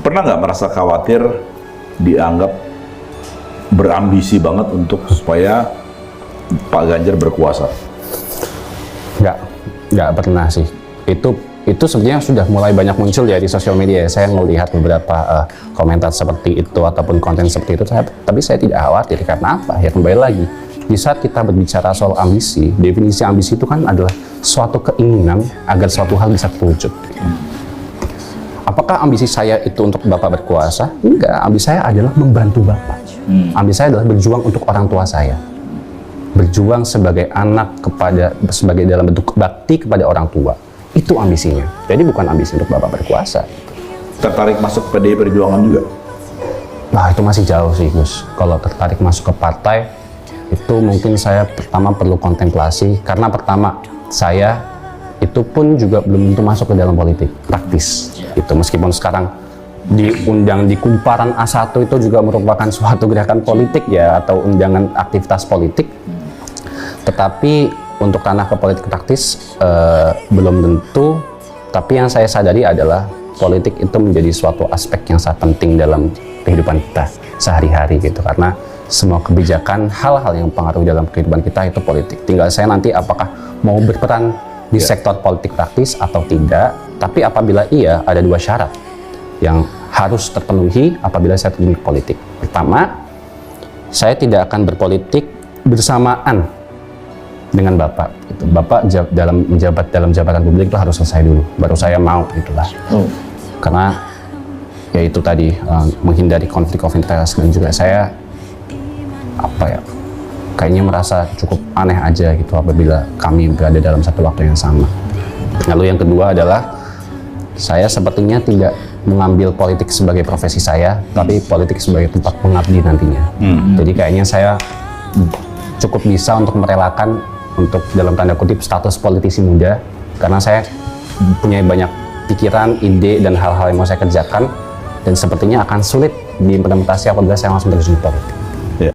Pernah nggak merasa khawatir dianggap berambisi banget untuk supaya Pak Ganjar berkuasa? Nggak pernah sih. Itu sebenarnya sudah mulai banyak muncul ya di sosial media. Saya melihat beberapa komentar seperti itu ataupun konten seperti itu. Tapi saya tidak khawatir karena apa? Ya kembali lagi, di saat kita berbicara soal ambisi, definisi ambisi itu kan adalah suatu keinginan agar suatu hal bisa terwujud. Apakah ambisi saya itu untuk Bapak berkuasa? Enggak, ambisi saya adalah membantu Bapak. Ambisi saya adalah berjuang untuk orang tua saya. Berjuang sebagai anak sebagai dalam bentuk bakti kepada orang tua. Itu ambisinya. Jadi bukan ambisi untuk Bapak berkuasa. Tertarik masuk PDI Perjuangan juga? Nah, itu masih jauh sih, Gus. Kalau tertarik masuk ke partai, itu mungkin saya pertama perlu kontemplasi. Karena pertama, saya itu pun juga belum tentu masuk ke dalam politik praktis. Itu meskipun sekarang diundang di Kumparan A1 itu juga merupakan suatu gerakan politik ya, atau undangan aktivitas politik. Tetapi untuk ranah ke politik praktis belum tentu. Tapi yang saya sadari adalah politik itu menjadi suatu aspek yang sangat penting dalam kehidupan kita sehari-hari gitu, karena semua kebijakan, hal-hal yang mempengaruhi dalam kehidupan kita itu politik. Tinggal saya nanti apakah mau berperan di sektor politik praktis atau tidak. Tapi apabila iya, ada dua syarat yang harus terpenuhi apabila saya terjun ke politik. Pertama, saya tidak akan berpolitik bersamaan dengan Bapak. Itu Bapak menjabat dalam jabatan publik itu harus selesai dulu, baru saya mau itulah. Karena ya itu tadi menghindari konflik of interest, dan juga saya kayaknya merasa cukup aneh aja gitu apabila kami berada dalam satu waktu yang sama. Lalu yang kedua adalah saya sepertinya tidak mengambil politik sebagai profesi saya, tapi politik sebagai tempat mengabdi nantinya. Jadi kayaknya saya cukup bisa untuk merelakan untuk dalam tanda kutip status politisi muda, karena saya punya banyak pikiran, ide, dan hal-hal yang mau saya kerjakan, dan sepertinya akan sulit diimplementasi apabila saya langsung terjun politik.